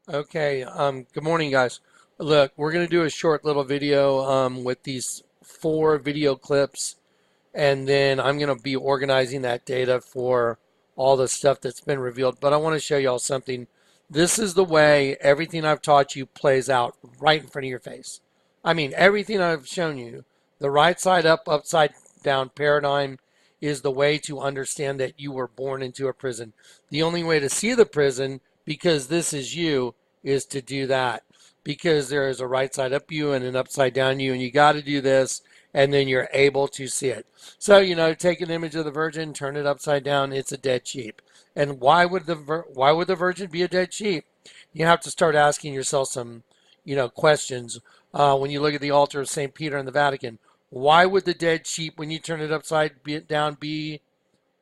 Okay, good morning, guys. Look, we're going to do a short little video with these 4 video clips, and then I'm going to be organizing that data for all the stuff that's been revealed. But I want to show y'all something. This is the way everything I've taught you plays out right in front of your face. I mean, everything I've shown you, the right side up, upside down paradigm is the way to understand that you were born into a prison. The only way to see the prison, because this is you, is to do that. Because there is a right side up you and an upside down you, and you got to do this, and then you're able to see it. So, take an image of the Virgin, turn it upside down, it's a dead sheep. And why would the Virgin be a dead sheep? You have to start asking yourself some, questions. When you look at the altar of St. Peter in the Vatican, why would the dead sheep, when you turn it upside down, be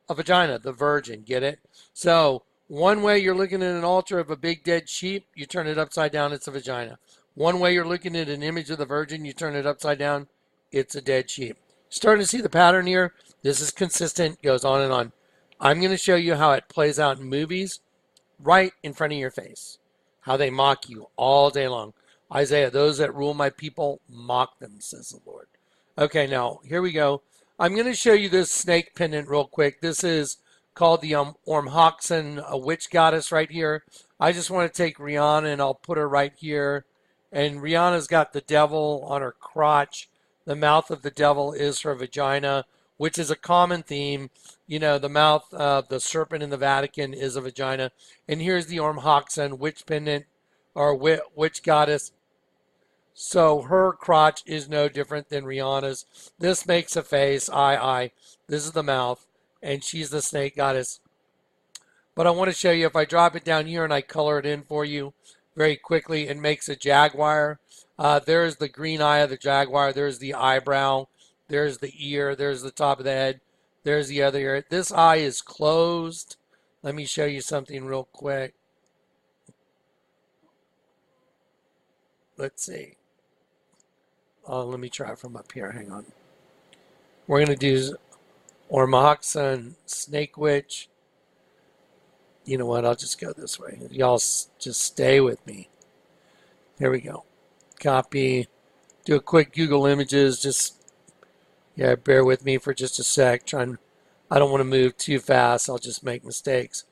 a vagina, the Virgin? Get it? So, one way you're looking at an altar of a big dead sheep, you turn it upside down, it's a vagina. One way you're looking at an image of the Virgin, you turn it upside down, it's a dead sheep. Starting to see the pattern here. This is consistent, goes on and on. I'm going to show you how it plays out in movies right in front of your face. How they mock you all day long. Isaiah, those that rule my people mock them, says the Lord. Okay, now here we go. I'm going to show you this snake pendant real quick. This is called the Ormhoxen, a witch goddess right here. I just want to take Rihanna and I'll put her right here. And Rihanna's got the devil on her crotch. The mouth of the devil is her vagina, which is a common theme. The mouth of the serpent in the Vatican is a vagina. And here's the Ormhoxen witch pendant or witch goddess. So her crotch is no different than Rihanna's. This makes a face, eye. This is the mouth, and she's the snake goddess. But I want to show you, if I drop it down here and I color it in for you very quickly, it makes a jaguar. There's the green eye of the jaguar. There's the eyebrow. There's the ear. There's the top of the head. There's the other ear. This eye is closed. Let me show you something real quick. Let's see. Let me try it from up here. Hang on. We're going to do Ormhoxen, Snake Witch. You know what? I'll just go this way. Y'all just stay with me. Here we go. Copy. Do a quick Google Images. Just, bear with me for just a sec. I don't want to move too fast. I'll just make mistakes.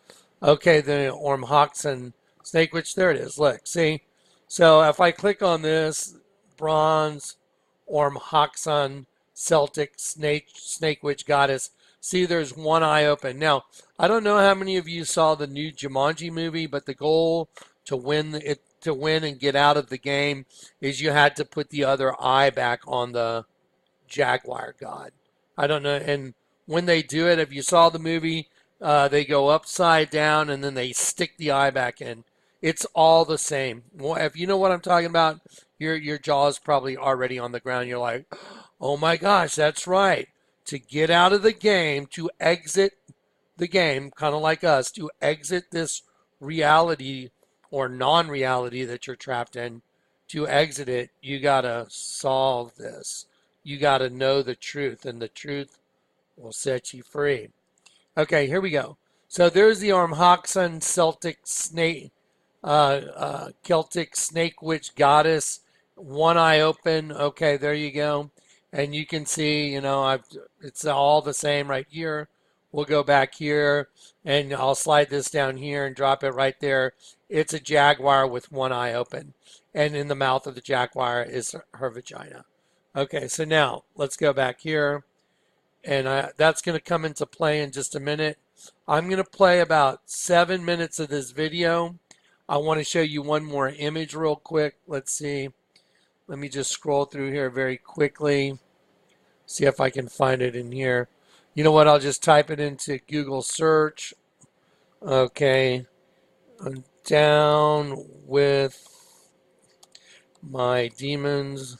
Okay, the Ormhoxen Snake Witch. There it is. Look, see? So if I click on this, bronze, Ormhoxen, Celtic, snake witch goddess. See, there's one eye open. Now, I don't know how many of you saw the new Jumanji movie, but the goal to win and get out of the game is you had to put the other eye back on the jaguar god. I don't know. And when they do it, if you saw the movie, they go upside down and then they stick the eye back in. It's all the same. Well, if you know what I'm talking about, your jaw is probably already on the ground. You're like, oh my gosh, that's right. To get out of the game, to exit the game, kind of like us, to exit this reality or non-reality that you're trapped in, to exit it, you got to solve this. You got to know the truth, and the truth will set you free. Okay, here we go. So there's the Ormhoxen Celtic snake. Celtic snake witch goddess, one eye open. Okay, there you go. And you can see, it's all the same right here. We'll go back here and I'll slide this down here and drop it right there. It's a jaguar with one eye open. And in the mouth of the jaguar is her vagina. Okay, so now let's go back here. And that's going to come into play in just a minute. I'm going to play about 7 minutes of this video. I want to show you one more image real quick. Let's see. Let me just scroll through here very quickly. See if I can find it in here. You know what? I'll just type it into Google search. Okay. I'm down with my demons.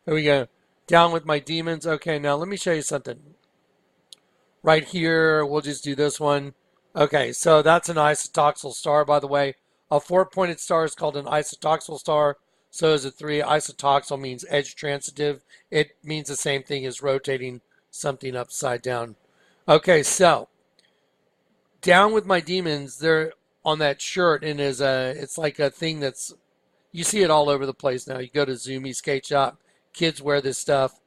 Here we go. Down with my demons. Okay, now let me show you something. Right here, we'll just do this one. Okay, so that's an isotoxal star, by the way. A 4-pointed star is called an isotoxal star. So is a 3. Isotoxal means edge transitive. It means the same thing as rotating something upside down. Okay, so down with my demons. There on that shirt, and it's like a thing that's, you see it all over the place now. You go to Zoomy Skate Shop, kids wear this stuff.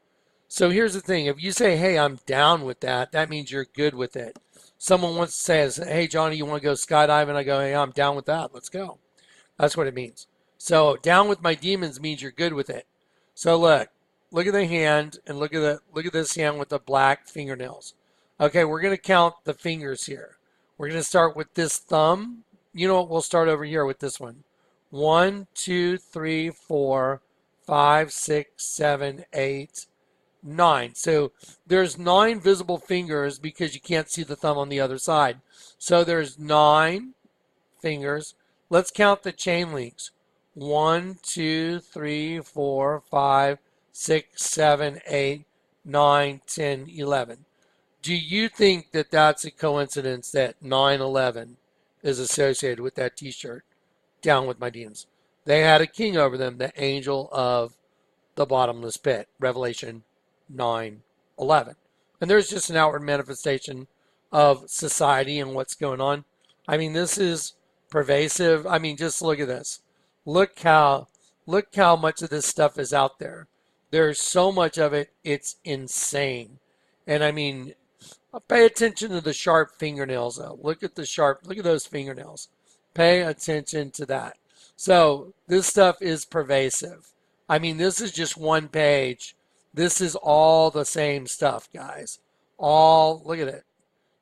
So here's the thing. If you say, hey, I'm down with that, that means you're good with it. Someone once says, hey, Johnny, you want to go skydiving? I go, hey, I'm down with that. Let's go. That's what it means. So down with my demons means you're good with it. So look at the hand, and look at this hand with the black fingernails. Okay, we're going to count the fingers here. We're going to start with this thumb. You know what? We'll start over here with this one. 1, 2, 3, 4, 5, 6, 7, 8, 9. So there's 9 visible fingers because you can't see the thumb on the other side. So there's 9 fingers. Let's count the chain links. 1, 2, 3, 4, 5, 6, 7, 8, 9, 10, 11. Do you think that that's a coincidence that 9/11 is associated with that t-shirt? Down with my demons. They had a king over them, the angel of the bottomless pit. Revelation 9:11. And there's just an outward manifestation of society and what's going on. I mean, this is pervasive. I mean, just look at this. Look how much of this stuff is out there. There's so much of it, it's insane. And I mean, pay attention to the sharp fingernails though. Look at those fingernails. Pay attention to that. So this stuff is pervasive. I mean, this is just one page. This is all the same stuff, guys. Look at it.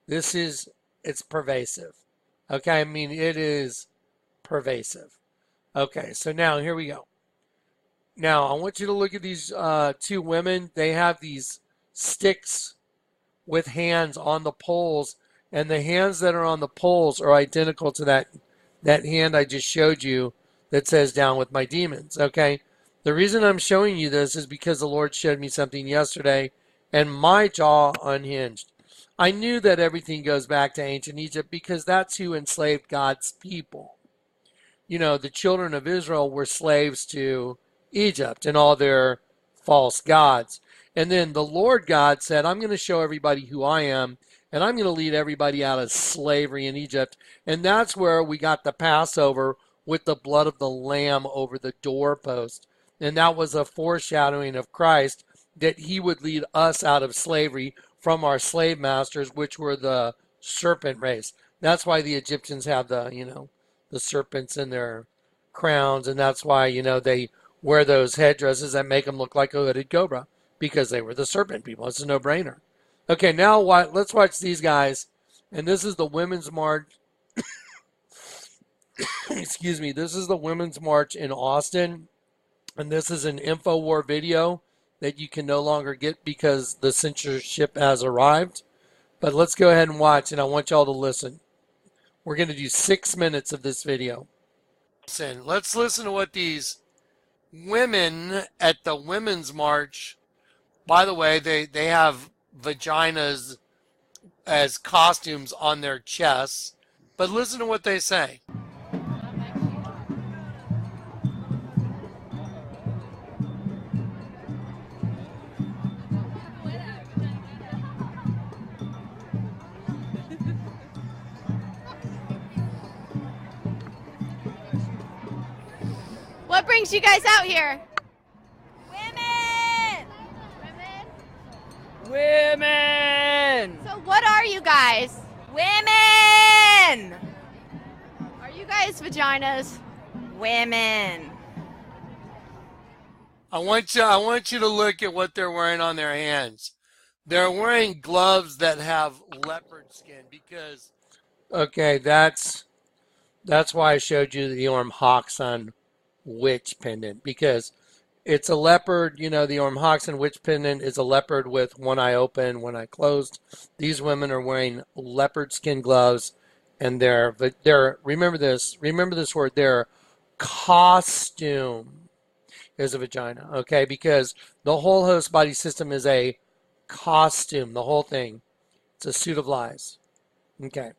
It's pervasive. Okay, I mean, it is pervasive. Okay, so now here we go. Now, I want you to look at these 2 women. They have these sticks with hands on the poles, and the hands that are on the poles are identical to that hand I just showed you that says down with my demons. Okay, the reason I'm showing you this is because the Lord showed me something yesterday and my jaw unhinged. I knew that everything goes back to ancient Egypt because that's who enslaved God's people. You know, the children of Israel were slaves to Egypt and all their false gods. And then the Lord God said, I'm going to show everybody who I am, and I'm going to lead everybody out of slavery in Egypt. And that's where we got the Passover with the blood of the lamb over the doorpost. And that was a foreshadowing of Christ, that he would lead us out of slavery from our slave masters, which were the serpent race. That's why the Egyptians have the serpents in their crowns. And that's why, they wear those headdresses that make them look like a hooded cobra, because they were the serpent people. It's a no-brainer. Okay, now let's watch these guys. And this is the Women's March. Excuse me. This is the Women's March in Austin. And this is an InfoWar video that you can no longer get because the censorship has arrived. But let's go ahead and watch, and I want y'all to listen. We're going to do 6 minutes of this video. Let's listen to what these women at the Women's March, by the way, they have vaginas as costumes on their chests, but listen to what they say. What brings you guys out here? Women! Women! So what are you guys? Women! Are you guys vaginas? Women. I want you to look at what they're wearing on their hands. They're wearing gloves that have leopard skin because, okay, that's why I showed you the Orm Hawkson witch pendant, because it's a leopard. The Orm Hawkson witch pendant is a leopard with one eye open, one eye closed. These women are wearing leopard skin gloves, and they're remember this word, their costume is a vagina, okay? Because the whole host body system is a costume, the whole thing. It's a suit of lies. Okay.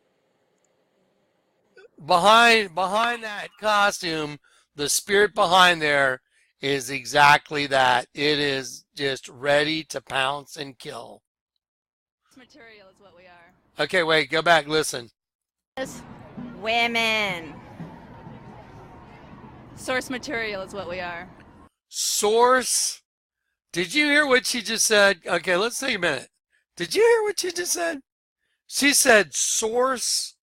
Behind that costume, the spirit behind there is exactly that. It is just ready to pounce and kill. Material is what we are. Okay, wait, go back, listen. Women. Source material is what we are. Source. Did you hear what she just said? Okay, let's take a minute. Did you hear what she just said? She said source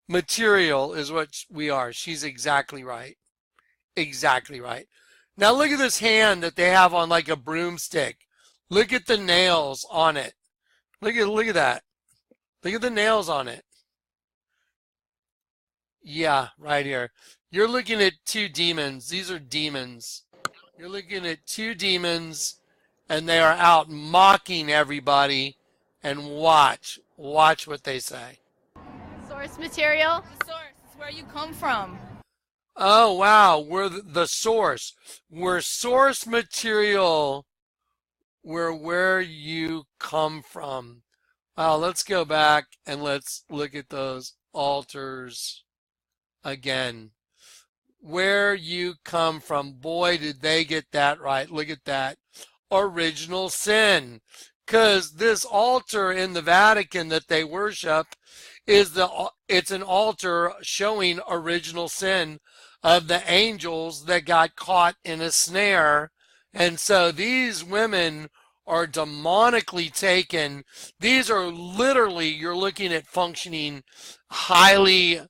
material is what we are. She's exactly right. Exactly right. Now look at this hand that they have on like a broomstick. Look at the nails on it. Look at that. Look at the nails on it. Yeah, right here. You're looking at two demons. These are demons. You're looking at two demons, and they are out mocking everybody. And watch what they say. Source material? The source is where you come from. Oh, wow. We're the source. We're source material. We're where you come from. Wow, let's go back and let's look at those altars again. Where you come from. Boy, did they get that right. Look at that. Original sin. Because this altar in the Vatican that they worship it's an altar showing original sin of the angels that got caught in a snare. And so these women are demonically taken. These are literally, you're looking at functioning, highly,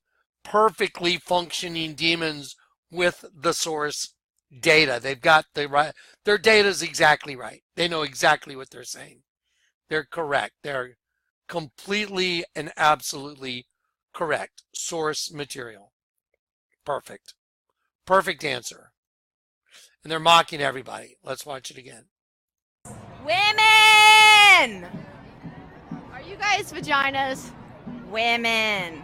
perfectly functioning demons with the source data. They've got the right, their data is exactly right. They know exactly what they're saying. They're correct. They're completely and absolutely correct. Source material. Perfect. Perfect answer. And they're mocking everybody. Let's watch it again. Women. Are you guys vaginas? Women.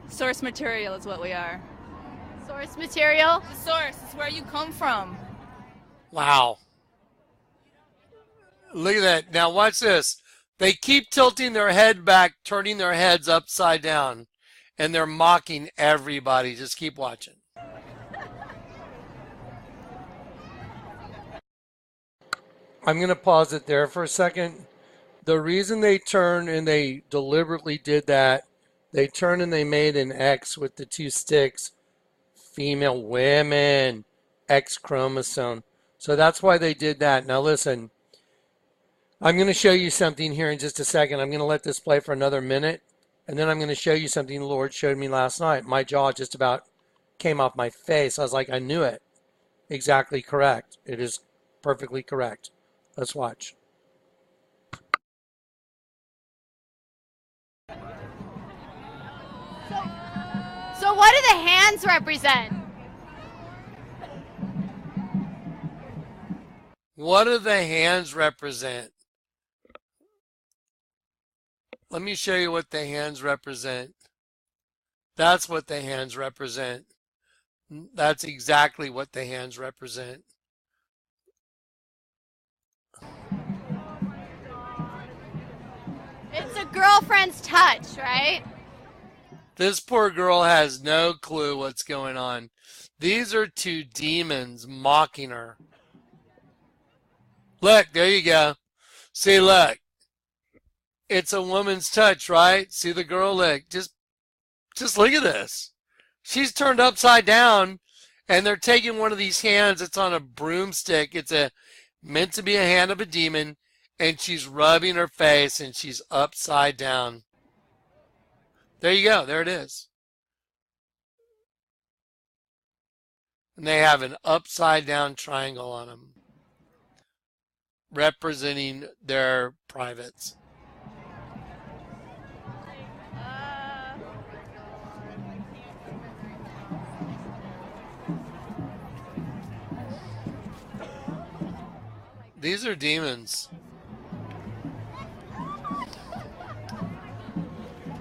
Source material is what we are. Source material? The source is where you come from. Wow. Look at that. Now watch this. They keep tilting their head back, turning their heads upside down, and they're mocking everybody. Just keep watching. I'm going to pause it there for a second. The reason they turned, and they deliberately did that, they turned and they made an X with the two sticks. Female women, X chromosome. So that's why they did that. Now listen, I'm going to show you something here in just a second. I'm going to let this play for another minute, and then I'm going to show you something the Lord showed me last night. My jaw just about came off my face. I was like, I knew it. Exactly correct. It is perfectly correct. Let's watch. So what do the hands represent? What do the hands represent? Let me show you what the hands represent. That's what the hands represent. That's exactly what the hands represent. It's a girlfriend's touch, right? This poor girl has no clue what's going on. These are two demons mocking her. Look, there you go. See, look. It's a woman's touch, right? See the girl, look. Just look at this. She's turned upside down, and they're taking one of these hands. It's on a broomstick. It's meant to be a hand of a demon, and she's rubbing her face, and she's upside down. There you go. There it is. And they have an upside down triangle on them, representing their privates. These are demons.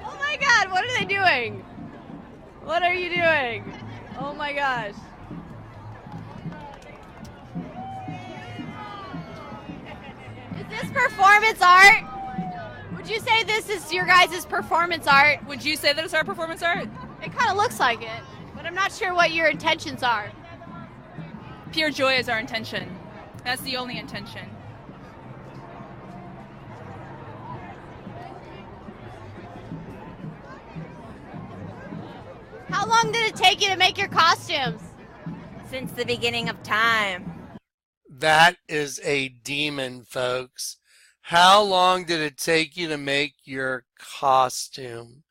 Oh my God, what are they doing? What are you doing? Oh my gosh. Is this performance art? Would you say this is your guys' performance art? Would you say that it's our performance art? It kind of looks like it, but I'm not sure what your intentions are. Pure joy is our intention. That's the only intention. How long did it take you to make your costumes? Since the beginning of time. That is a demon, folks. How long did it take you to make your costume?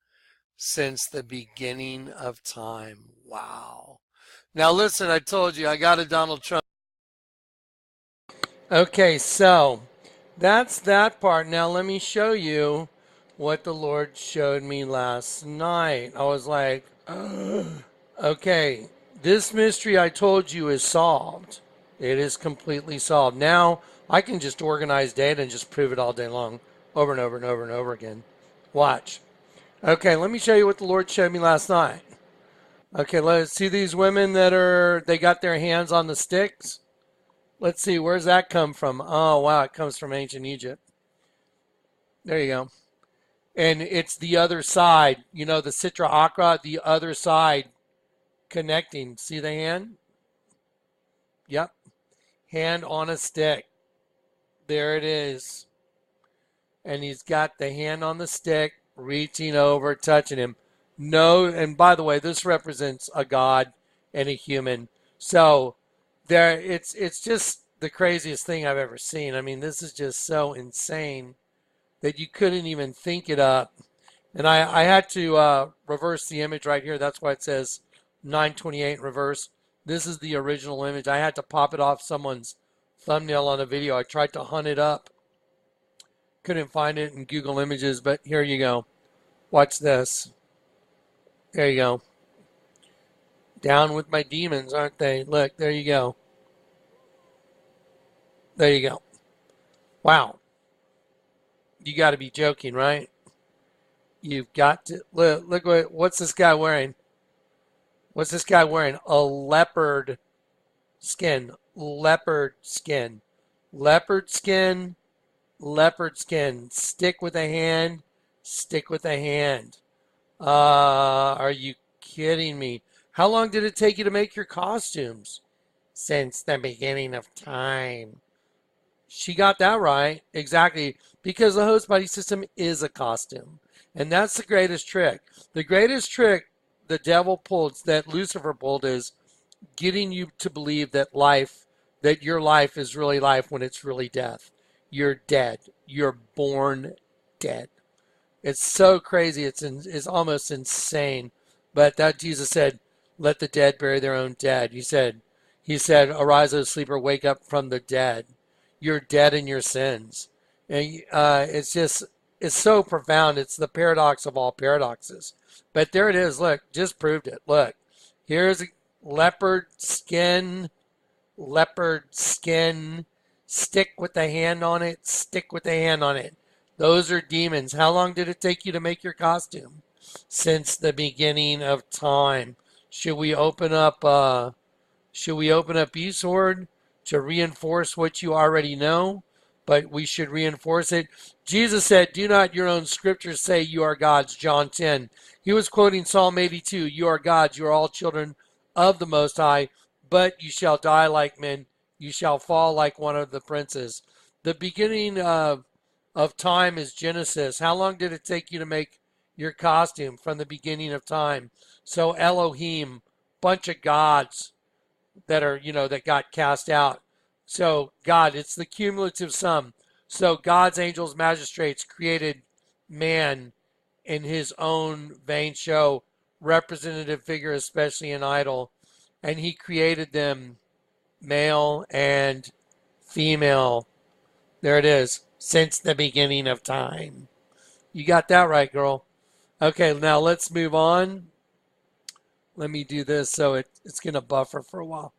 Since the beginning of time. Wow. Now listen, I told you I got a Donald Trump. Okay, so that's that part. Now let me show you what the Lord showed me last night. I was like, okay, this mystery I told you is solved. It is completely solved. Now I can just organize data and just prove it all day long, over and over and over and over again. Watch. Okay, let me show you what the Lord showed me last night. Okay, let's see these women they got their hands on the sticks. Let's see, where's that come from? Oh, wow, it comes from ancient Egypt. There you go. And it's the other side, the Sitra Akra, the other side connecting. See the hand? Yep. Hand on a stick. There it is. And he's got the hand on the stick, reaching over, touching him. No, and by the way, this represents a god and a human. So it's just the craziest thing I've ever seen. I mean, this is just so insane that you couldn't even think it up. And I had to reverse the image right here. That's why it says 928 reverse. This is the original image. I had to pop it off someone's thumbnail on a video. I tried to hunt it up. Couldn't find it in Google Images, but here you go. Watch this. There you go. Down with my demons, aren't they? Look, there you go. There you go. Wow. You got to be joking, right? You've got to look what's this guy wearing? What's this guy wearing? A leopard skin. Leopard skin. Leopard skin. Leopard skin. Stick with a hand. Stick with a hand. Are you kidding me? How long did it take you to make your costumes? Since the beginning of time. She got that right. Exactly. Because the host body system is a costume. And that's the greatest trick. The greatest trick the devil pulled, that Lucifer pulled, is getting you to believe that your life is really life when it's really death. You're dead. You're born dead. It's so crazy. It's almost insane. But that Jesus said, let the dead bury their own dead. He said, arise, O sleeper, wake up from the dead. You're dead in your sins. And it's so profound. It's the paradox of all paradoxes. But there it is. Look, just proved it. Look, here's a leopard skin. Stick with the hand on it. Stick with the hand on it. Those are demons. How long did it take you to make your costume? Since the beginning of time. Should we open up eSword to reinforce what you already know? But we should reinforce it. Jesus said, do not your own scriptures say you are gods, John 10. He was quoting Psalm 82, you are gods, you are all children of the Most High, but you shall die like men, you shall fall like one of the princes. The beginning of time is Genesis. How long did it take you to make your costume? From the beginning of time. So Elohim, bunch of gods that are, that got cast out. So God, it's the cumulative sum. So God's angels, magistrates created man in his own vain show, representative figure, especially an idol. And he created them male and female. There it is. Since the beginning of time. You got that right, girl. Okay, now let's move on. Let me do this so it's going to buffer for a while.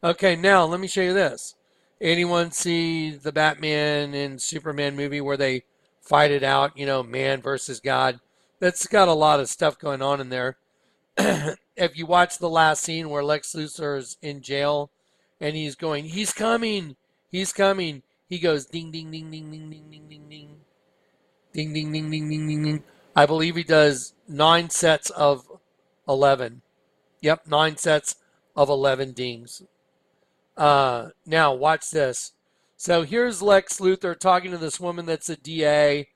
Okay, now let me show you this. Anyone see the Batman and Superman movie where they fight it out, man versus God? That's got a lot of stuff going on in there. If you watch the last scene where Lex Luthor is in jail and he's going, he's coming, he's coming. He goes ding, ding, ding, ding, ding, ding, ding, ding, ding. Ding, ding, ding, ding, ding, ding, ding. I believe he does 9 sets of 11. Yep, 9 sets of 11 dings. Now, watch this. So here's Lex Luthor talking to this woman that's a DA.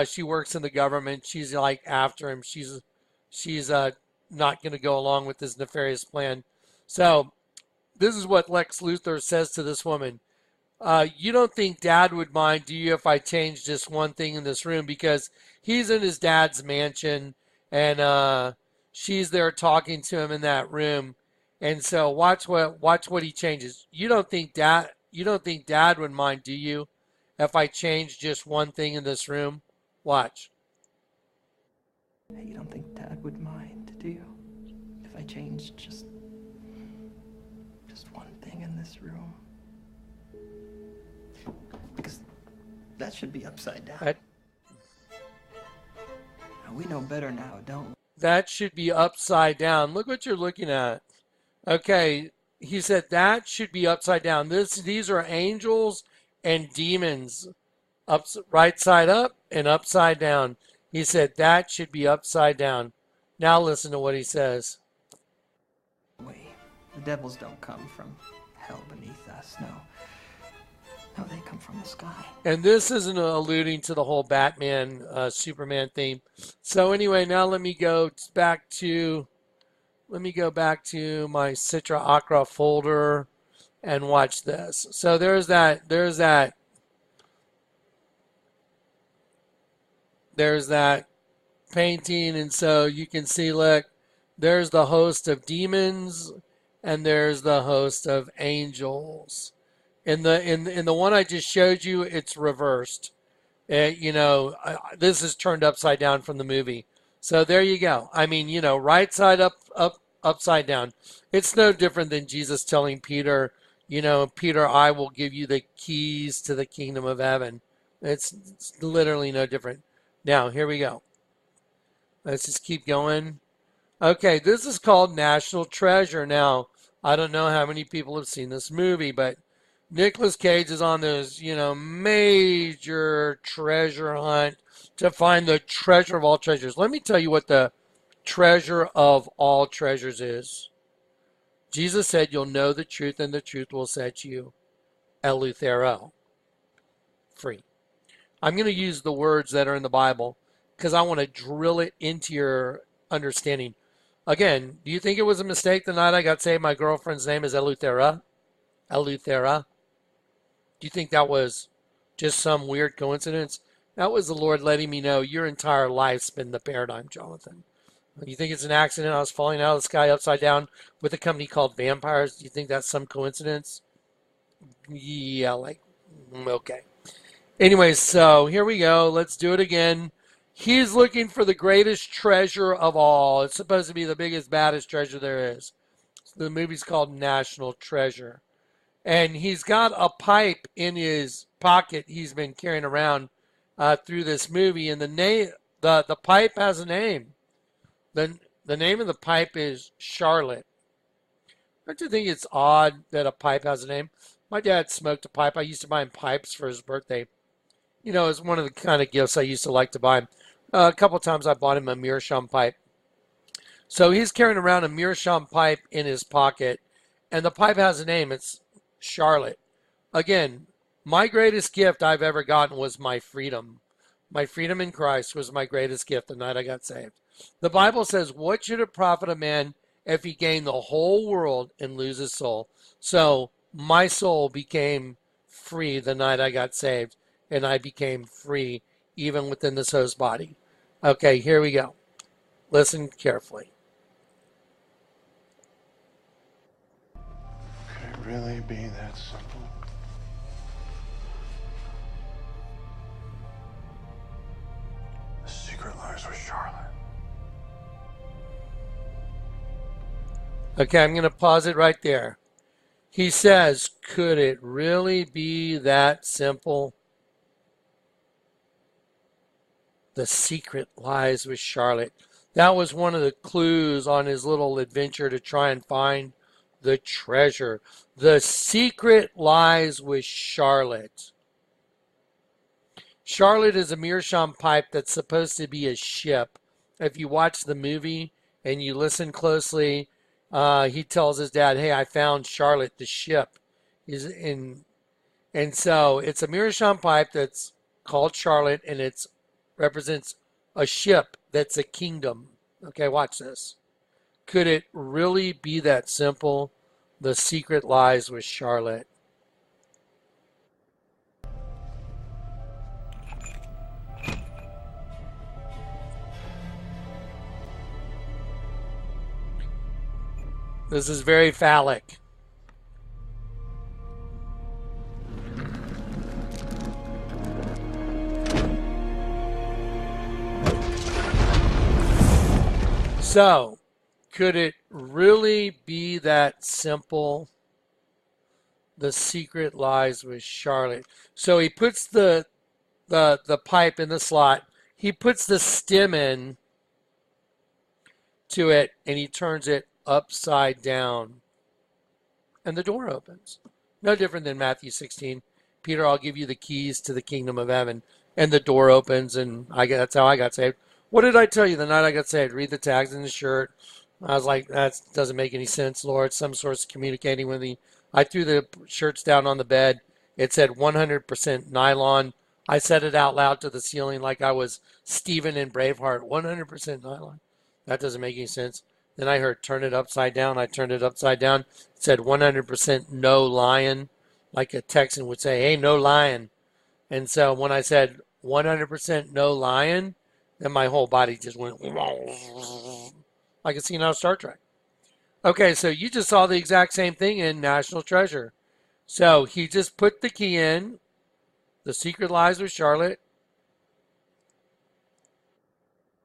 She works in the government. She's like after him. She's not going to go along with this nefarious plan. So this is what Lex Luthor says to this woman. You don't think Dad would mind, do you, if I change just one thing in this room? Because he's in his dad's mansion, and she's there talking to him in that room. And so watch what he changes. You don't think Dad would mind, do you, if I change just one thing in this room? Watch. Hey, you don't think Dad would mind, do you? If I changed just one thing in this room? Because that should be upside down. We know better now, don't we? That should be upside down. Look what you're looking at. Okay, he said that should be upside down. These are angels and demons, right side up and upside down. He said that should be upside down. Now listen to what he says. Wait, the devils don't come from hell beneath us, no. No, they come from the sky. And this isn't alluding to the whole Batman, Superman theme. So anyway, now let me go back to my Citra Aqua folder and watch this. So there's that painting, and so you can see, look, there's the host of demons and there's the host of angels. In the one I just showed you, it's reversed. This is turned upside down from the movie. So there you go. I mean, right side up, upside down. It's no different than Jesus telling Peter, Peter, I will give you the keys to the kingdom of heaven. It's literally no different. Now, here we go. Let's just keep going. Okay, this is called National Treasure. Now, I don't know how many people have seen this movie, but Nicolas Cage is on this, major treasure hunt to find the treasure of all treasures. Let me tell you what the treasure of all treasures is. Jesus said, you'll know the truth, and the truth will set you eleuthero, free. I'm going to use the words that are in the Bible because I want to drill it into your understanding. Again, do you think it was a mistake the night I got saved? My girlfriend's name is Eleuthera. Eleuthera. Do you think that was just some weird coincidence? That was the Lord letting me know your entire life's been the paradigm, Jonathan. You think it's an accident? I was falling out of the sky upside down with a company called Vampires. Do you think that's some coincidence? Yeah, okay. Anyways, so here we go. Let's do it again. He's looking for the greatest treasure of all. It's supposed to be the biggest, baddest treasure there is. The movie's called National Treasure. And he's got a pipe in his pocket he's been carrying around through this movie. And the pipe has a name. The name of the pipe is Charlotte. Don't you think it's odd that a pipe has a name? My dad smoked a pipe. I used to buy him pipes for his birthday. It's one of the kind of gifts I used to like to buy him. A couple of times I bought him a meerschaum pipe. So he's carrying around a meerschaum pipe in his pocket. And the pipe has a name. It's Charlotte. Again, my greatest gift I've ever gotten was my freedom. My freedom in Christ was my greatest gift the night I got saved. The Bible says, what should it profit a man if he gain the whole world and lose his soul? So my soul became free the night I got saved, and I became free even within this host body. Okay, here we go. Listen carefully. Could it really be that simple? The secret lies with Charlotte. Okay, I'm going to pause it right there. He says, could it really be that simple? The secret lies with Charlotte. That was one of the clues on his little adventure to try and find the treasure. The secret lies with Charlotte. Charlotte is a meerschaum pipe that's supposed to be a ship. If you watch the movie and you listen closely, he tells his dad, hey, I found Charlotte, the ship. And so it's a meerschaum pipe that's called Charlotte, and it represents a ship that's a kingdom. Okay, watch this. Could it really be that simple? The secret lies with Charlotte. This is very phallic. So, could it really be that simple? The secret lies with Charlotte. So he puts the pipe in the slot. He puts the stem in to it, and he turns it upside down. And the door opens. No different than Matthew 16. Peter, I'll give you the keys to the kingdom of heaven. And the door opens, and that's how I got saved. What did I tell you the night I got saved? Read the tags in the shirt. I was like, that doesn't make any sense, Lord. Some source communicating with me. I threw the shirts down on the bed. It said 100% nylon. I said it out loud to the ceiling like I was Stephen in Braveheart. 100% nylon. That doesn't make any sense. Then I heard turn it upside down. I turned it upside down. It said 100% no lion. Like a Texan would say, hey, no lion. And so when I said 100% no lion, then my whole body just went like a scene out of Star Trek. Okay, so you just saw the exact same thing in National Treasure. So he just put the key in. The secret lies with Charlotte.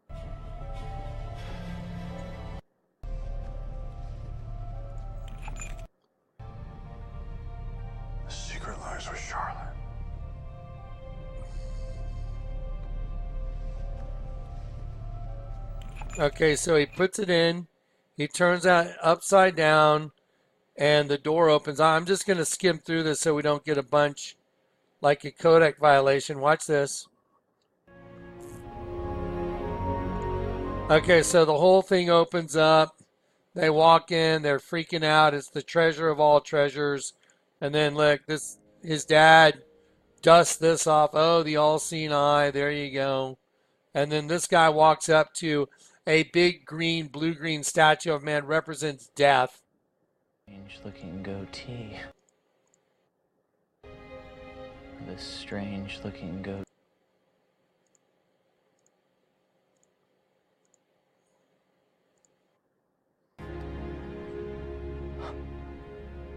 The secret lies with Charlotte. Okay, so he puts it in. He turns it upside down, and the door opens. I'm just going to skim through this so we don't get a bunch like a codec violation. Watch this. Okay, so the whole thing opens up. They walk in. They're freaking out. It's the treasure of all treasures. And then look, his dad dusts this off. Oh, the all-seeing eye. There you go. And then this guy walks up to a big green, blue-green statue of man, represents death. Strange looking goatee. This strange looking goatee.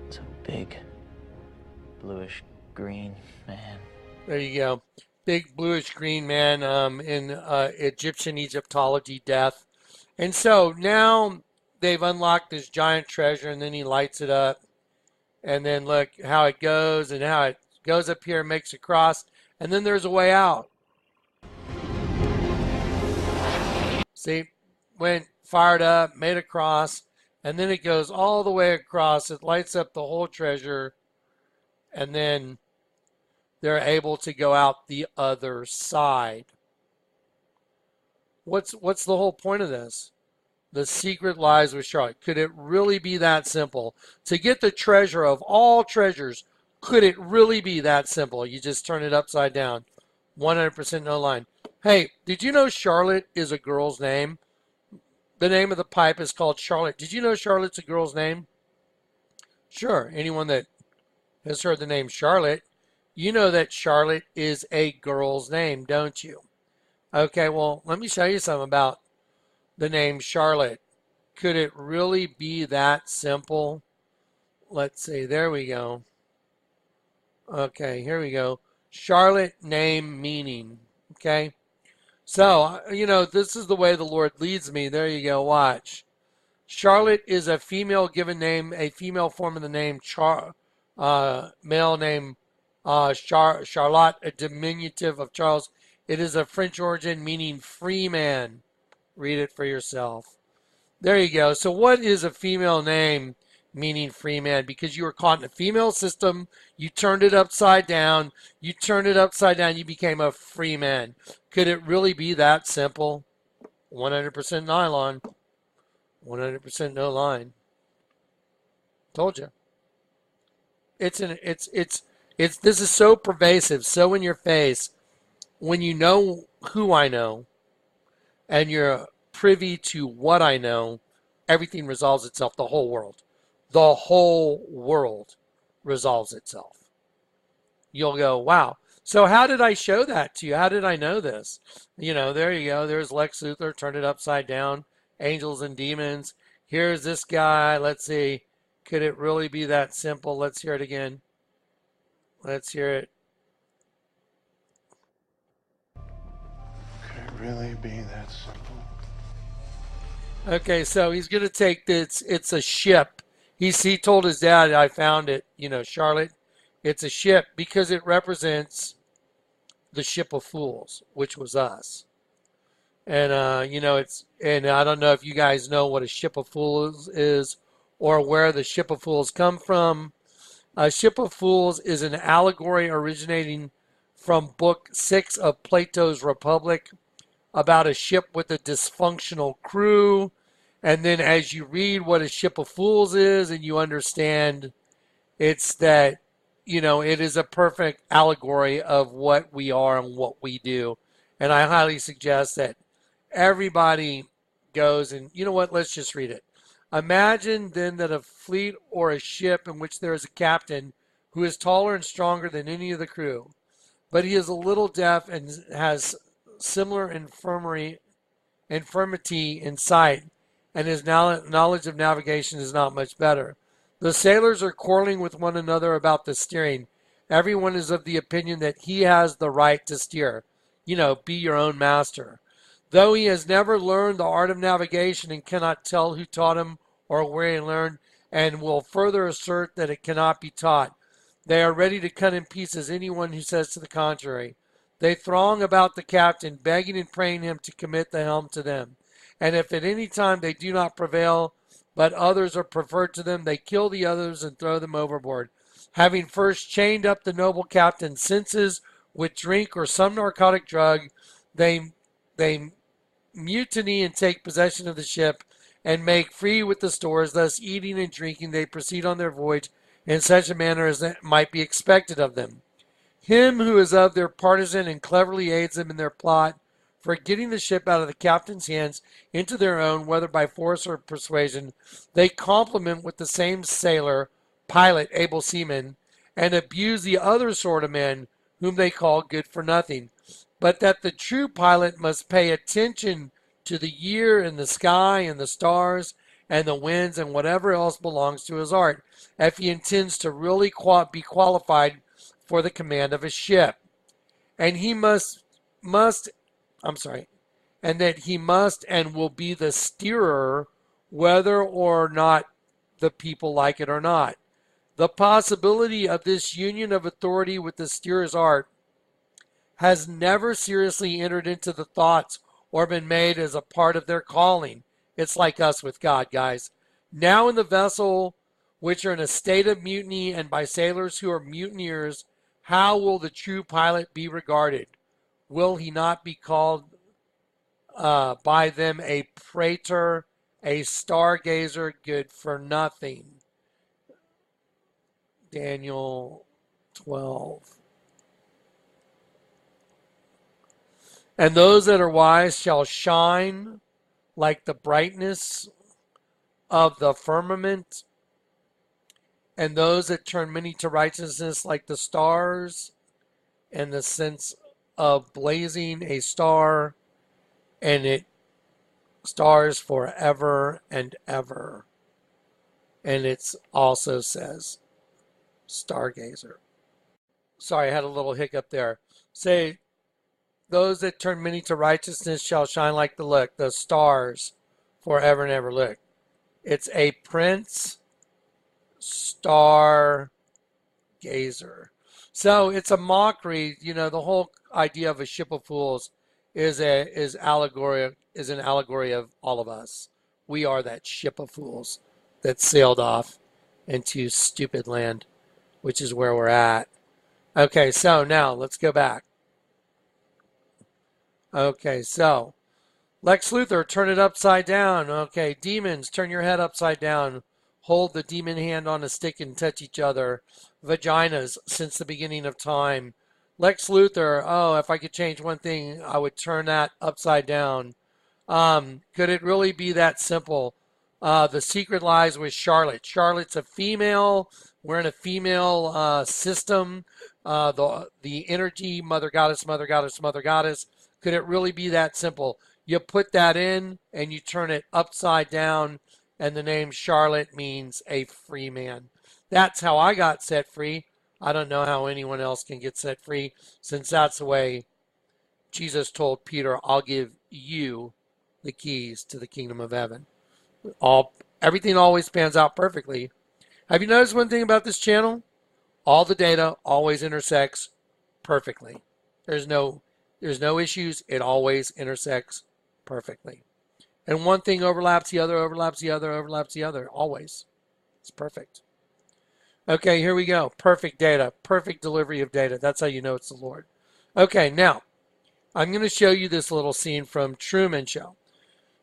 It's a big, bluish green man. There you go. Big bluish green man in Egyptian Egyptology death. And so now they've unlocked this giant treasure, and then he lights it up. And then look how it goes, and how it goes up here, makes a cross, and then there's a way out. See, went fired up, made a cross, and then it goes all the way across. It lights up the whole treasure, and then they're able to go out the other side. What's the whole point of this? The secret lies with Charlotte. Could it really be that simple? To get the treasure of all treasures, could it really be that simple? You just turn it upside down. 100% no line. Hey, did you know Charlotte is a girl's name? The name of the pipe is called Charlotte. Did you know Charlotte's a girl's name? Sure. Anyone that has heard the name Charlotte, you know that Charlotte is a girl's name, don't you? Okay, well, let me show you something about the name Charlotte. Could it really be that simple? Let's see. There we go. Okay, here we go. Charlotte, name, meaning. Okay. So, this is the way the Lord leads me. There you go. Watch. Charlotte is a female given name, a female form of the name male name Charlotte, a diminutive of Charles. It is of French origin meaning free man. Read it for yourself. There you go. So what is a female name meaning free man? Because you were caught in a female system, you turned it upside down, you became a free man. Could it really be that simple? 100% nylon, 100% no line. Told you. This is so pervasive, so in your face. When you know who I know, and you're privy to what I know, everything resolves itself, the whole world. The whole world resolves itself. You'll go, wow. So how did I show that to you? How did I know this? You know, there you go. There's Lex Luthor, turned it upside down. Angels and demons. Here's this guy. Let's see. Could it really be that simple? Let's hear it again. Let's hear it. Could it really be that simple? Okay, so he's going to take this. It's a ship. He told his dad, I found it, you know, Charlotte. It's a ship because it represents the ship of fools, which was us. And, you know, and I don't know if you guys know what a ship of fools is or where the ship of fools come from. A ship of fools is an allegory originating from Book 6 of Plato's Republic about a ship with a dysfunctional crew. And then as you read what a ship of fools is and you understand it's that, you know, it is a perfect allegory of what we are and what we do. And I highly suggest that everybody goes and, you know what, let's just read it. Imagine then that a fleet or a ship in which there is a captain who is taller and stronger than any of the crew, but he is a little deaf and has similar infirmity in sight, and his knowledge of navigation is not much better. The sailors are quarreling with one another about the steering. Everyone is of the opinion that he has the right to steer. You know, be your own master. Though he has never learned the art of navigation and cannot tell who taught him or where he learned, and will further assert that it cannot be taught, they are ready to cut in pieces anyone who says to the contrary. They throng about the captain, begging and praying him to commit the helm to them. And if at any time they do not prevail, but others are preferred to them, they kill the others and throw them overboard. Having first chained up the noble captain's senses with drink or some narcotic drug, they mutiny and take possession of the ship and make free with the stores. Thus eating and drinking, they proceed on their voyage in such a manner as that might be expected of them. Him who is of their partisan and cleverly aids them in their plot for getting the ship out of the captain's hands into their own, whether by force or persuasion, they compliment with the same sailor, pilot, able seaman, and abuse the other sort of men whom they call good for nothing. But that the true pilot must pay attention to the year and the sky and the stars and the winds and whatever else belongs to his art, if he intends to really be qualified for the command of a ship. And he and that he must and will be the steerer, whether or not the people like it or not. The possibility of this union of authority with the steerer's art has never seriously entered into the thoughts or been made as a part of their calling. It's like us with God, guys. Now in the vessel, which are in a state of mutiny, and by sailors who are mutineers, how will the true pilot be regarded? Will he not be called by them a prater, a stargazer, good for nothing? Daniel 12. And those that are wise shall shine like the brightness of the firmament, and those that turn many to righteousness like the stars, in the sense of blazing a star, and it stars forever and ever. And it also says stargazer. Sorry, I had a little hiccup there. Say, those that turn many to righteousness shall shine like the stars forever and ever. Look, it's a prince star gazer. So it's a mockery. You know, the whole idea of a ship of fools is an allegory of all of us. We are that ship of fools that sailed off into stupid land, which is where we're at. Okay, so now let's go back. Okay, so Lex Luthor, turn it upside down. Okay, demons, turn your head upside down. Hold the demon hand on a stick and touch each other. Vaginas, since the beginning of time. Lex Luthor, oh, if I could change one thing, I would turn that upside down. Could it really be that simple? The secret lies with Charlotte. Charlotte's a female. We're in a female system. The energy, mother goddess, mother goddess, mother goddess. Could it really be that simple? You put that in and you turn it upside down, and the name Charlotte means a free man. That's how I got set free. I don't know how anyone else can get set free, since that's the way Jesus told Peter, I'll give you the keys to the kingdom of heaven. Everything always pans out perfectly. Have you noticed one thing about this channel? All the data always intersects perfectly. There's no issues. It always intersects perfectly. And one thing overlaps the other, overlaps the other, overlaps the other. Always. It's perfect. Okay, here we go. Perfect data. Perfect delivery of data. That's how you know it's the Lord. Okay, now, I'm going to show you this little scene from Truman Show.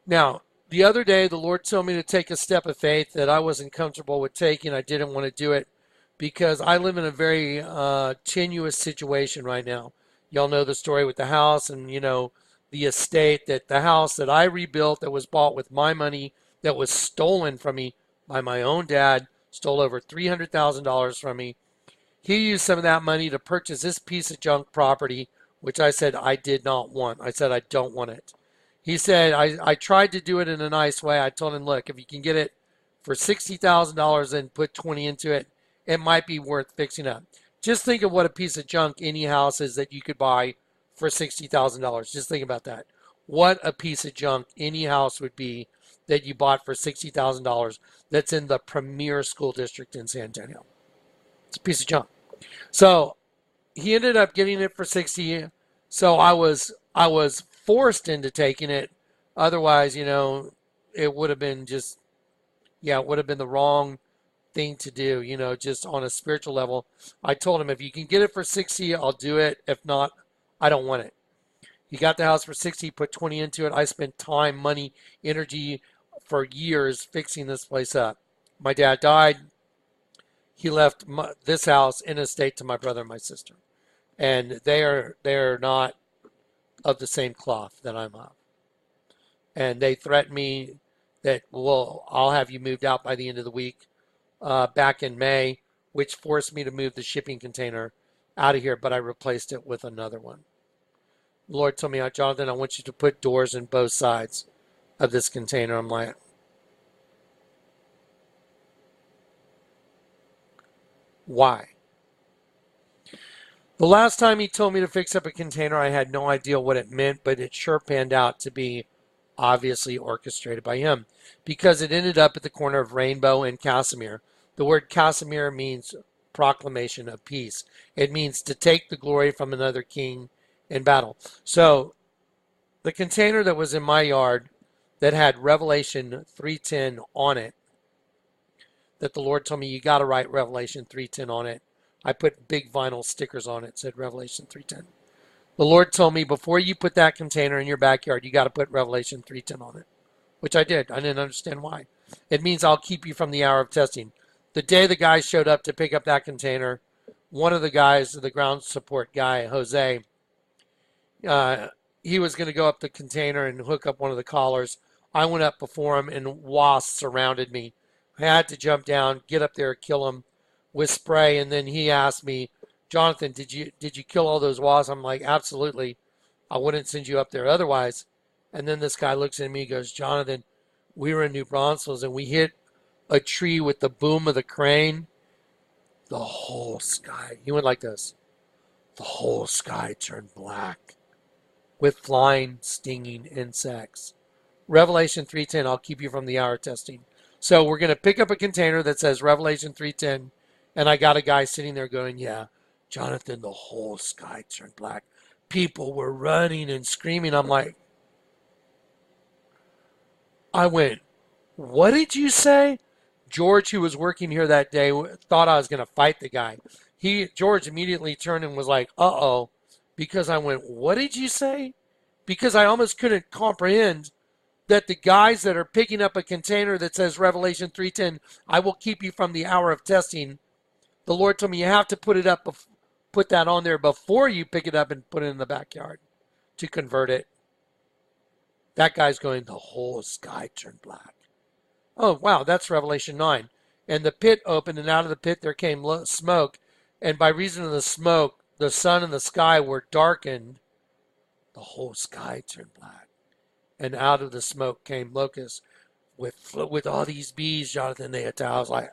Now, the other day, the Lord told me to take a step of faith that I wasn't comfortable with taking. I didn't want to do it because I live in a very tenuous situation right now. Y'all know the story with the house and, the estate, that the house that I rebuilt that was bought with my money that was stolen from me by my own dad, stole over $300,000 from me. He used some of that money to purchase this piece of junk property, which I said I did not want. I said I don't want it. He said, I tried to do it in a nice way. I told him, look, if you can get it for $60,000 and put 20 into it, it might be worth fixing up. Just think of what a piece of junk any house is that you could buy for $60,000. Just think about that. What a piece of junk any house would be that you bought for $60,000 that's in the premier school district in San Antonio. It's a piece of junk. So he ended up getting it for 60. So I was forced into taking it. Otherwise, it would have been it would have been the wrong thing to do, just on a spiritual level. I told him, if you can get it for 60, I'll do it. If not, I don't want it. He got the house for 60, put 20 into it. I spent time, money, energy for years fixing this place up. My dad died. He left this house in estate to my brother and my sister. And they are not of the same cloth that I'm of. And they threatened me that, well, I'll have you moved out by the end of the week, back in May, which forced me to move the shipping container out of here, but I replaced it with another one. The Lord told me, Jonathan, I want you to put doors in both sides of this container. I'm like, why? The last time he told me to fix up a container, I had no idea what it meant, but it sure panned out to be obviously orchestrated by him, because it ended up at the corner of Rainbow and Casimir. The word Casimir means proclamation of peace. It means to take the glory from another king in battle. So the container that was in my yard that had Revelation 3:10 on it, that the Lord told me, you got to write Revelation 3:10 on it. I put big vinyl stickers on it, said Revelation 3:10. The Lord told me, before you put that container in your backyard, you got to put Revelation 3:10 on it, which I did. I didn't understand why. It means I'll keep you from the hour of testing. The day the guy showed up to pick up that container, one of the guys, the ground support guy, Jose, he was going to go up the container and hook up one of the collars. I went up before him, and wasps surrounded me. I had to jump down, get up there, kill him with spray, and then he asked me, Jonathan, did you kill all those wasps? I'm like, absolutely. I wouldn't send you up there otherwise. And then this guy looks at me and goes, Jonathan, we were in New Braunfels and we hit a tree with the boom of the crane. The whole sky, he went like this. The whole sky turned black with flying, stinging insects. Revelation 3:10, I'll keep you from the hour of testing. So we're going to pick up a container that says Revelation 3:10, and I got a guy sitting there going, yeah, Jonathan, the whole sky turned black. People were running and screaming. I'm like, I went, what did you say? George, who was working here that day, thought I was going to fight the guy. George immediately turned and was like, uh-oh, because I went, what did you say? Because I almost couldn't comprehend that the guys that are picking up a container that says Revelation 3:10, I will keep you from the hour of testing. The Lord told me you have to put it up, put that on there before you pick it up and put it in the backyard to convert it. That guy's going, the whole sky turned black. Oh, wow, that's Revelation 9. And the pit opened, and out of the pit there came smoke. And by reason of the smoke, the sun and the sky were darkened. The whole sky turned black. And out of the smoke came locusts with all these bees, Jonathan. They attacked. I was like,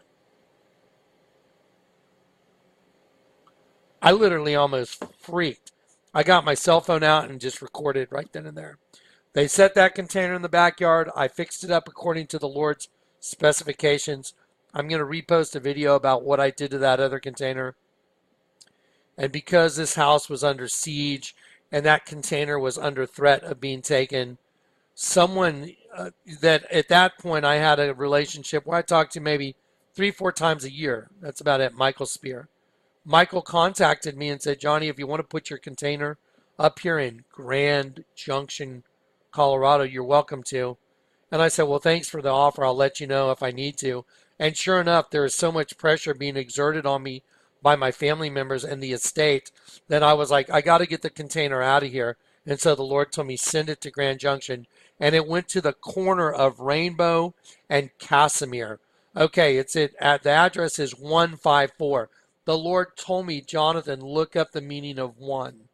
I literally almost freaked. I got my cell phone out and just recorded right then and there. They set that container in the backyard. I fixed it up according to the Lord's specifications. I'm going to repost a video about what I did to that other container. And because this house was under siege and that container was under threat of being taken, someone that at that point I had a relationship where I talked to maybe 3-4 times a year. That's about it. Michael Spear. Michael contacted me and said, Johnny, if you want to put your container up here in Grand Junction, Colorado, you're welcome to. And I said, well, thanks for the offer. I'll let you know if I need to. And sure enough, there is so much pressure being exerted on me by my family members and the estate that I was like, I got to get the container out of here. And so the Lord told me, send it to Grand Junction. And it went to the corner of Rainbow and Casimir. Okay, the address is 154. The Lord told me, Jonathan, look up the meaning of one.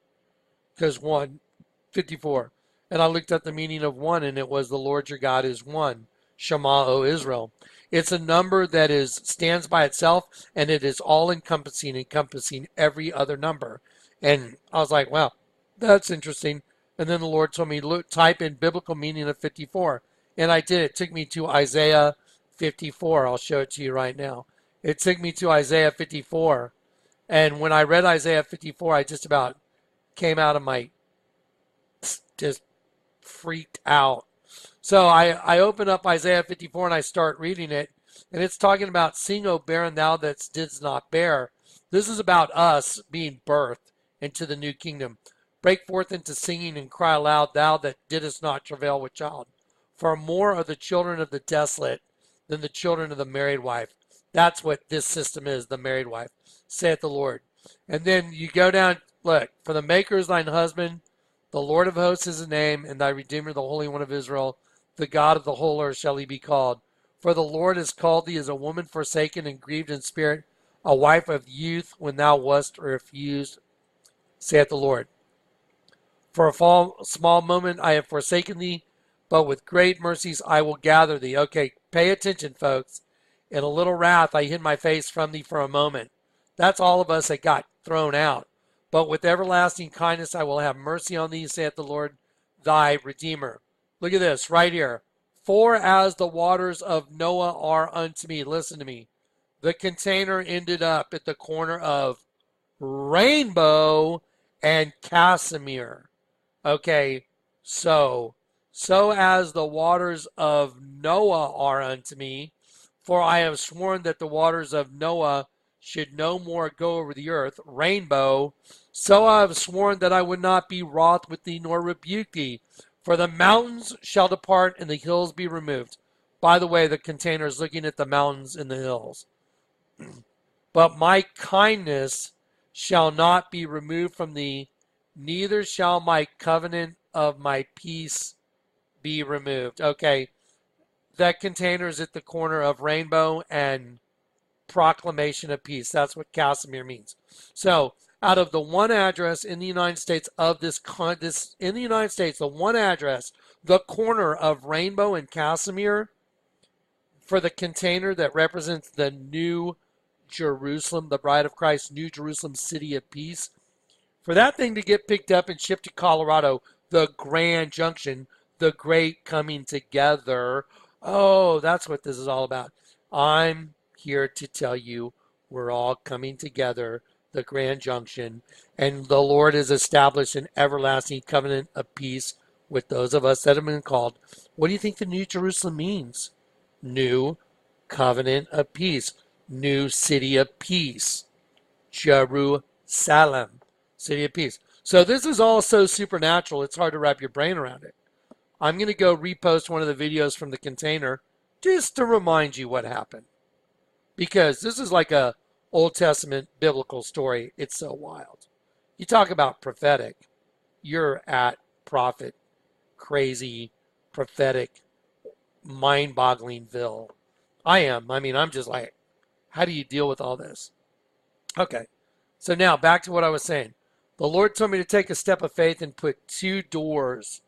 Because 154. And I looked up the meaning of one, and it was the Lord your God is one. Shema, O Israel. It's a number that stands by itself, and it is all encompassing every other number. And I was like, wow, that's interesting. And then the Lord told me, look, type in biblical meaning of 54. And I did. It took me to Isaiah 54. I'll show it to you right now. It took me to Isaiah 54. And when I read Isaiah 54, I just about came out of my, just freaked out. So I open up Isaiah 54 and I start reading it. And it's talking about, sing, O barren, thou that didst not bear. This is about us being birthed into the new kingdom. Break forth into singing and cry aloud, thou that didst not travail with child. For more are the children of the desolate than the children of the married wife. That's what this system is, the married wife, saith the Lord. And then you go down, look, for the maker is thine husband, the Lord of hosts is his name, and thy Redeemer, the Holy One of Israel, the God of the whole earth shall he be called. For the Lord has called thee as a woman forsaken and grieved in spirit, a wife of youth when thou wast refused, saith the Lord. For a small moment I have forsaken thee, but with great mercies I will gather thee. Okay, pay attention, folks. In a little wrath I hid my face from thee for a moment. That's all of us that got thrown out. But with everlasting kindness I will have mercy on thee, saith the Lord, thy Redeemer. Look at this right here. For as the waters of Noah are unto me. Listen to me. The container ended up at the corner of Rainbow and Casimir. Okay, so as the waters of Noah are unto me, for I have sworn that the waters of Noah should no more go over the earth, Rainbow, so I have sworn that I would not be wroth with thee nor rebuke thee. For the mountains shall depart and the hills be removed. By the way, the container is looking at the mountains and the hills. But my kindness shall not be removed from thee, neither shall my covenant of my peace be removed. Okay, that container is at the corner of Rainbow and Proclamation of Peace. That's what Casimir means. So, out of the one address in the United States of in the United States, the one address, the corner of Rainbow and Casimir, for the container that represents the New Jerusalem, the Bride of Christ, New Jerusalem, City of Peace, for that thing to get picked up and shipped to Colorado, the Grand Junction, the great coming together. Oh, that's what this is all about. I'm here to tell you we're all coming together, the Grand Junction, and the Lord has established an everlasting covenant of peace with those of us that have been called. What do you think the New Jerusalem means? New covenant of peace. New city of peace. Jerusalem. City of peace. So this is all so supernatural, it's hard to wrap your brain around it. I'm going to go repost one of the videos from the container just to remind you what happened. Because this is like a Old Testament biblical story. It's so wild. You talk about prophetic. You're at prophet, crazy, prophetic, mind-bogglingville. I am. I mean, I'm just like, how do you deal with all this? Okay. So now back to what I was saying. The Lord told me to take a step of faith and put 2 doors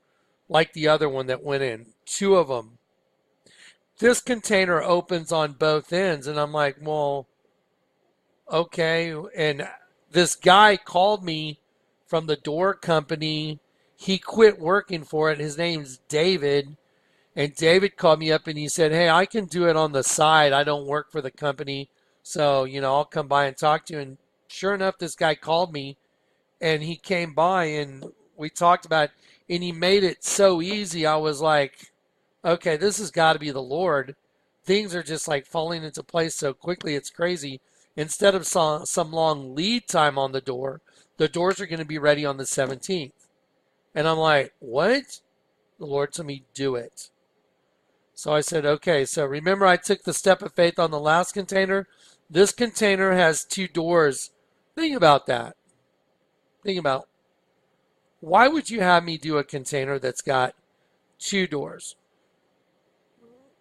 like the other one that went in, 2 of them. This container opens on both ends. And I'm like, well, okay. And this guy called me from the door company. He quit working for it. His name's David. And David called me up and he said, hey, I can do it on the side. I don't work for the company. So, I'll come by and talk to you. And sure enough, this guy called me and he came by and we talked about it, and he made it so easy. I was like, okay, this has got to be the Lord. Things are just like falling into place so quickly. It's crazy. Instead of some long lead time on the doors are going to be ready on the 17th. And I'm like, what? The Lord told me, do it. So I said, okay. So remember I took the step of faith on the last container? This container has 2 doors. Think about that. Think about, why would you have me do a container that's got 2 doors?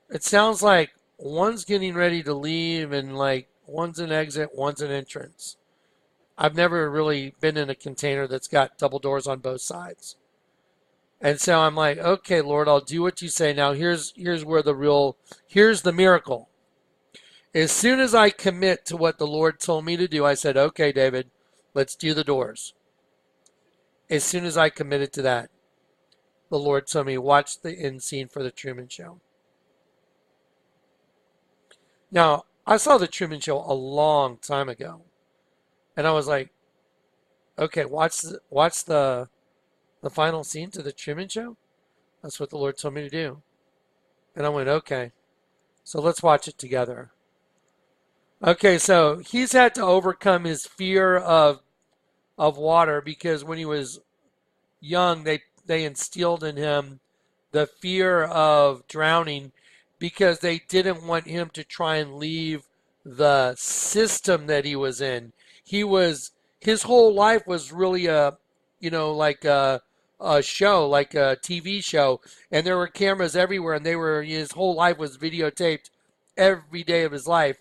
It sounds like one's getting ready to leave and like one's an exit, one's an entrance. I've never really been in a container that's got double doors on both sides. And so I'm like, okay, Lord, I'll do what you say. Now here's where here's the miracle. As soon as I commit to what the Lord told me to do, I said, okay, David, let's do the doors. As soon as I committed to that, the Lord told me, watch the end scene for the Truman Show. Now, I saw the Truman Show a long time ago. And I was like, okay, watch the final scene to the Truman Show? That's what the Lord told me to do. And I went, okay, so let's watch it together. Okay, so he's had to overcome his fear of water because when he was young, they instilled in him the fear of drowning because they didn't want him to try and leave the system that he was in. His whole life was really like a show, like a TV show, and there were cameras everywhere, and his whole life was videotaped every day of his life.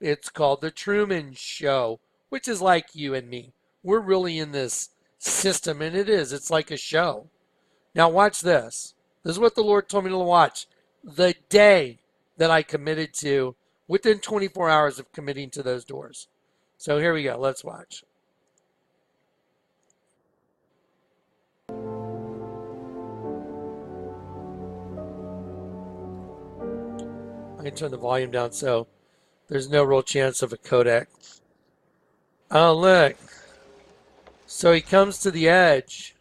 It's called the Truman Show, which is like you and me. We're really in this system, and it's like a show. Now watch this. This is what the Lord told me to watch. The day that I committed to, within 24 hours of committing to those doors. So here we go. Let's watch. I can turn the volume down so there's no real chance of a codec. Oh, look. So he comes to the edge.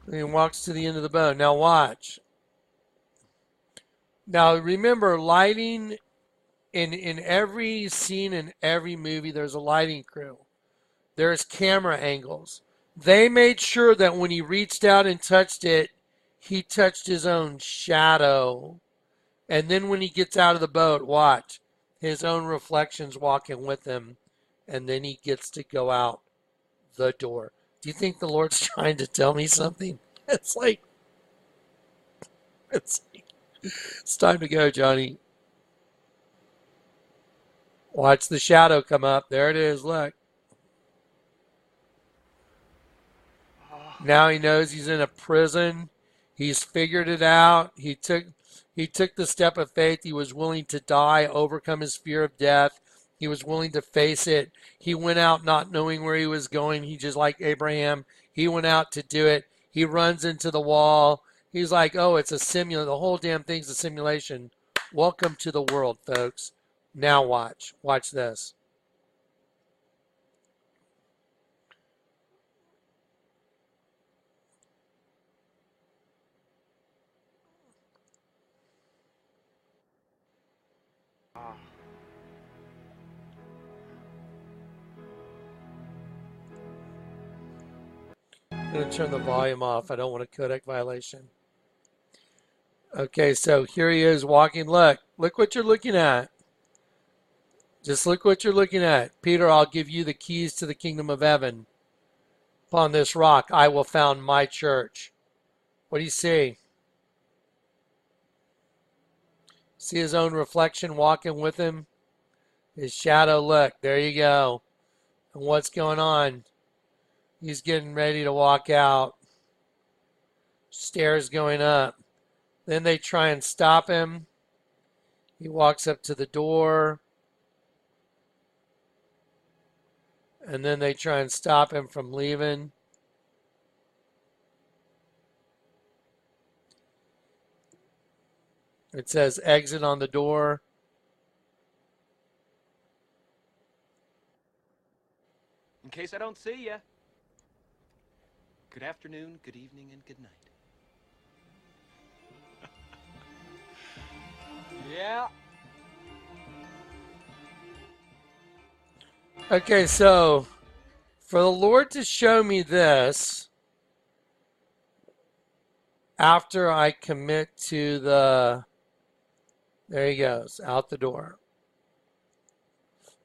And he walks to the end of the boat. Now watch. Now remember, lighting in every scene, in every movie, there's a lighting crew. There's camera angles. They made sure that when he reached out and touched it, he touched his own shadow. And then when he gets out of the boat, watch, his own reflections walking with him. And then he gets to go out the door. Do you think the Lord's trying to tell me something? It's time to go, Johnny. Watch the shadow come up. There it is. Look. Now he knows he's in a prison. He's figured it out. He took the step of faith. He was willing to die, overcome his fear of death. He was willing to face it. He went out not knowing where he was going. He just like Abraham. He went out to do it. He runs into the wall. He's like, oh, it's a simulation. The whole damn thing's a simulation. Welcome to the world, folks. Now watch. Watch this. I'm going to turn the volume off. I don't want a codec violation. Okay, so here he is walking. Look what you're looking at. Just look what you're looking at. Peter, I'll give you the keys to the kingdom of heaven. Upon this rock, I will found my church. What do you see? See his own reflection walking with him? His shadow, look, there you go. And what's going on? He's getting ready to walk out. Stairs going up. Then they try and stop him. He walks up to the door. And then they try and stop him from leaving. It says exit on the door. In case I don't see you, good afternoon, good evening, and good night. Yeah. Okay, so for the Lord to show me this after I commit to the, there he goes, out the door.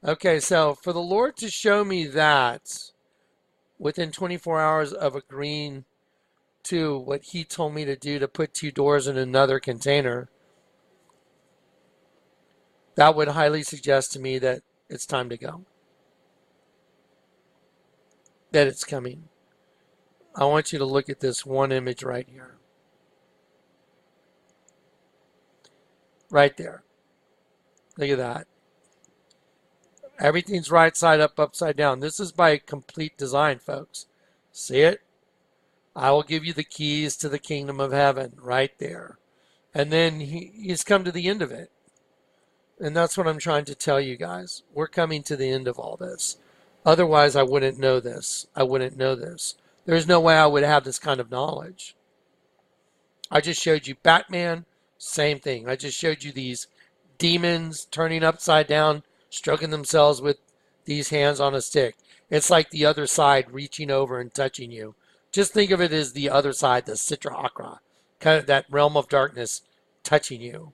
Okay, so for the Lord to show me that within 24 hours of agreeing to what he told me to do, to put 2 doors in another container, that would highly suggest to me that it's time to go. That it's coming. I want you to look at this one image right here. Right there. Look at that. Everything's right side up, upside down. This is by complete design, folks. See it? I will give you the keys to the kingdom of heaven right there. And then he's come to the end of it. And that's what I'm trying to tell you guys. We're coming to the end of all this. Otherwise, I wouldn't know this. I wouldn't know this. There's no way I would have this kind of knowledge. I just showed you Batman, same thing. I just showed you these demons turning upside down, stroking themselves with these hands on a stick. It's like the other side reaching over and touching you. Just think of it as the other side, the Sitra Akra, kind of that realm of darkness touching you.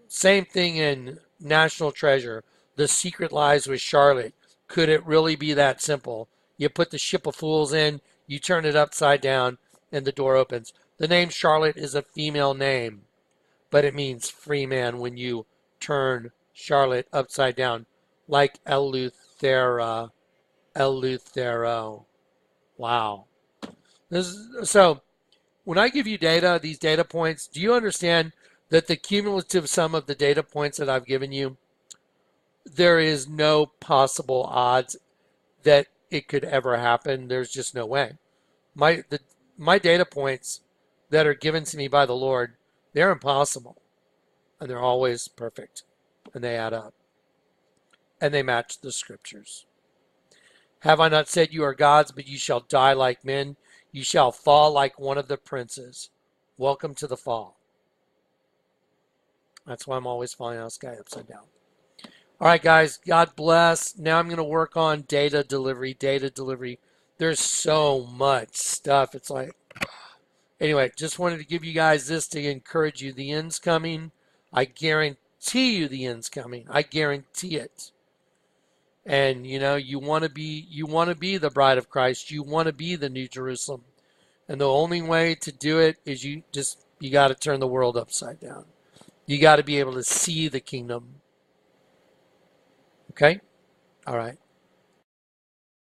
Same thing in National Treasure. The Secret Lies with Charlotte. Could it really be that simple? You put the ship of fools in, you turn it upside down, and the door opens. The name Charlotte is a female name, but it means free man when you turn Charlotte upside down, like Eleuthera, Eleuthero. Wow. So, when I give you data, these data points, do you understand that the cumulative sum of the data points that I've given you, there is no possible odds that it could ever happen. There's just no way. My data points that are given to me by the Lord, they're impossible. And they're always perfect. And they add up. And they match the scriptures. Have I not said you are gods, but you shall die like men? You shall fall like one of the princes. Welcome to the fall. That's why I'm always falling out of the sky upside down. All right, guys, God bless. Now I'm going to work on data delivery, data delivery. There's so much stuff. It's like, anyway, just wanted to give you guys this to encourage you. The end's coming. I guarantee you the end's coming. I guarantee it. And, you know, you want to be the bride of Christ. You want to be the New Jerusalem. And the only way to do it is you got to turn the world upside down. You got to be able to see the kingdom. Okay? All right.